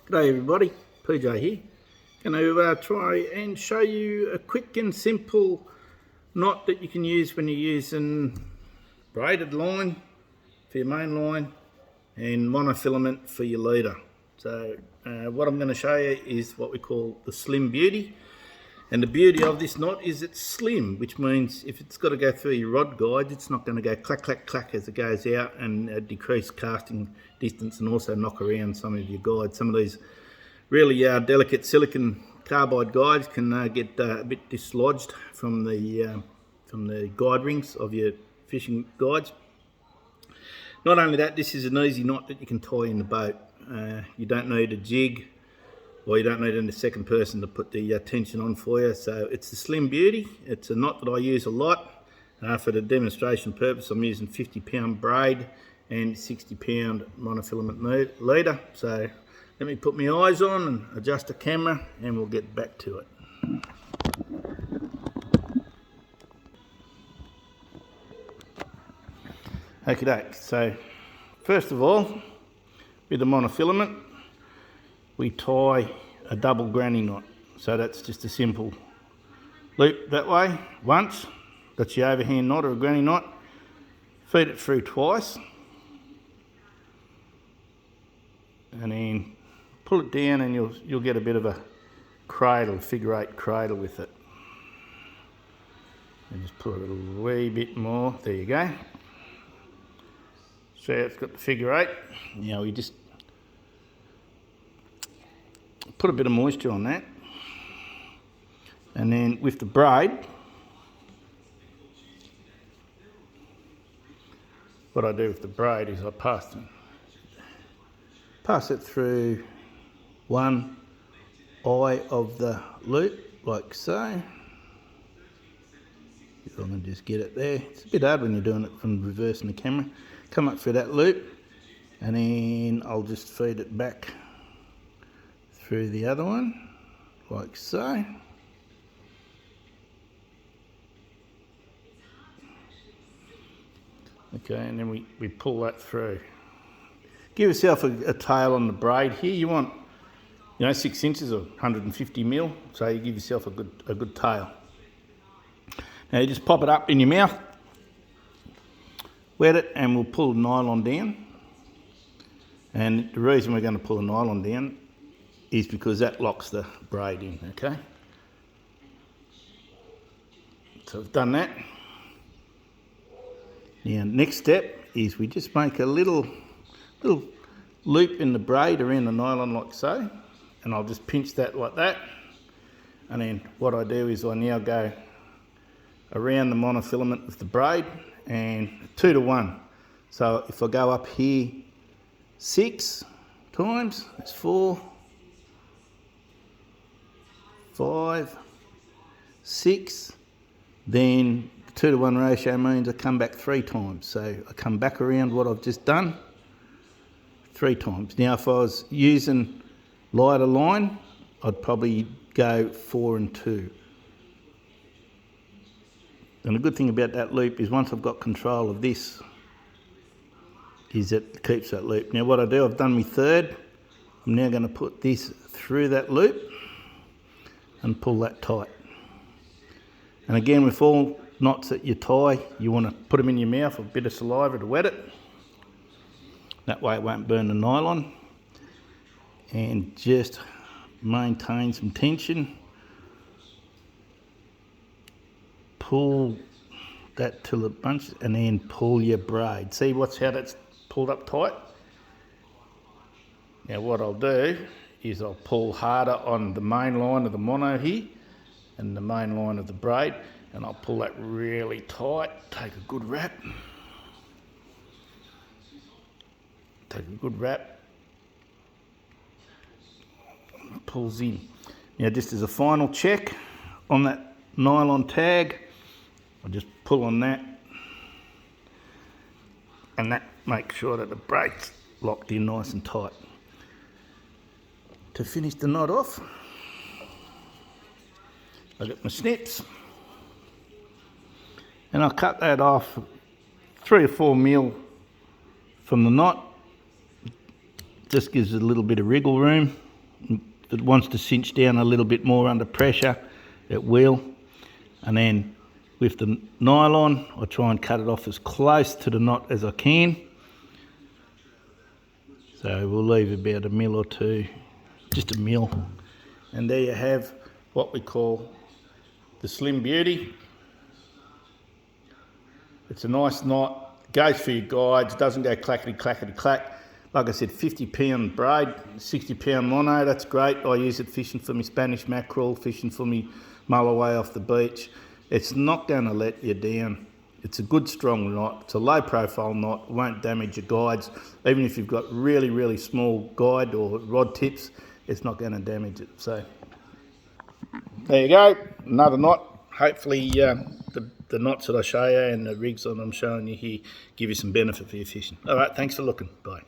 G'day everybody, PJ here. Going to try and show you a quick and simple knot that you can use when you're using braided line for your main line and monofilament for your leader. So what I'm going to show you is what we call the Slim Beaty. And the beauty of this knot is it's slim, which means if it's got to go through your rod guides, it's not going to go clack, clack, clack as it goes out and decrease casting distance and also knock around some of your guides. Some of these really delicate silicon carbide guides can get a bit dislodged from the guide rings of your fishing guides. Not only that, this is an easy knot that you can tie in the boat. You don't need a jig, or you don't need a second person to put the tension on for you. So it's the Slim Beaty. It's a knot that I use a lot. For the demonstration purpose, I'm using 50-pound braid and 60-pound monofilament leader. So let me put my eyes on and adjust the camera and we'll get back to it. Okay, so first of all, with the monofilament, we tie a double granny knot. So that's just a simple loop that way once. That's your overhand knot or a granny knot. Feed it through twice. And then pull it down and you'll get a bit of a cradle, figure eight cradle with it. And just pull it a wee bit more. There you go. So it's got the figure eight. Now we just put a bit of moisture on that, and then with the braid, what I do with the braid is I pass it through one eye of the loop like so. If I can just get it there. It's a bit hard when you're doing it from reversing the camera. Come up through that loop, and then I'll just feed it back through the other one, like so. Okay, and then we pull that through. Give yourself a tail on the braid here. You want, 6 inches or 150 mil, so you give yourself a good tail. Now you just pop it up in your mouth, wet it, and we'll pull the nylon down. And the reason we're going to pull the nylon down is because that locks the braid in, okay? So I've done that. Now next step is we just make a little loop in the braid around the nylon like so, and I'll just pinch that like that. And then what I do is I now go around the monofilament with the braid and 2 to 1. So if I go up here 6 times, that's 4, 5, 6, then 2 to 1 ratio means I come back 3 times. So I come back around what I've just done 3 times. Now if I was using lighter line, I'd probably go 4 and 2. And the good thing about that loop is once I've got control of this, is it keeps that loop. Now what I do, I've done my third. I'm now going to put this through that loop and pull that tight. And again, with all knots that you tie, you want to put them in your mouth with a bit of saliva to wet it. That way it won't burn the nylon. And just maintain some tension. Pull that till it bunches and then pull your braid. See how that's pulled up tight? Now what I'll do is I'll pull harder on the main line of the mono here and the main line of the braid, and I'll pull that really tight. Take a good wrap. Pulls in. Now just as a final check on that nylon tag, I'll just pull on that, and that makes sure that the braid's locked in nice and tight. To finish the knot off, I got my snips, and I'll cut that off 3 or 4 mil from the knot. Just gives it a little bit of wriggle room. If it wants to cinch down a little bit more under pressure, it will. And then with the nylon, I try and cut it off as close to the knot as I can. So we'll leave about a mil or two, just a mil. And there you have what we call the Slim Beaty. It's a nice knot, goes for your guides, doesn't go clackety clackety clack. Like I said, 50-pound braid, 60-pound mono, that's great. I use it fishing for my Spanish mackerel, fishing for me mulloway off the beach. It's not going to let you down. It's a good strong knot. It's a low profile knot. It won't damage your guides. Even if you've got really, really small guide or rod tips, it's not going to damage it. So there you go, another knot. Hopefully the knots that I show you and the rigs that I'm showing you here give you some benefit for your fishing. All right, thanks for looking. Bye.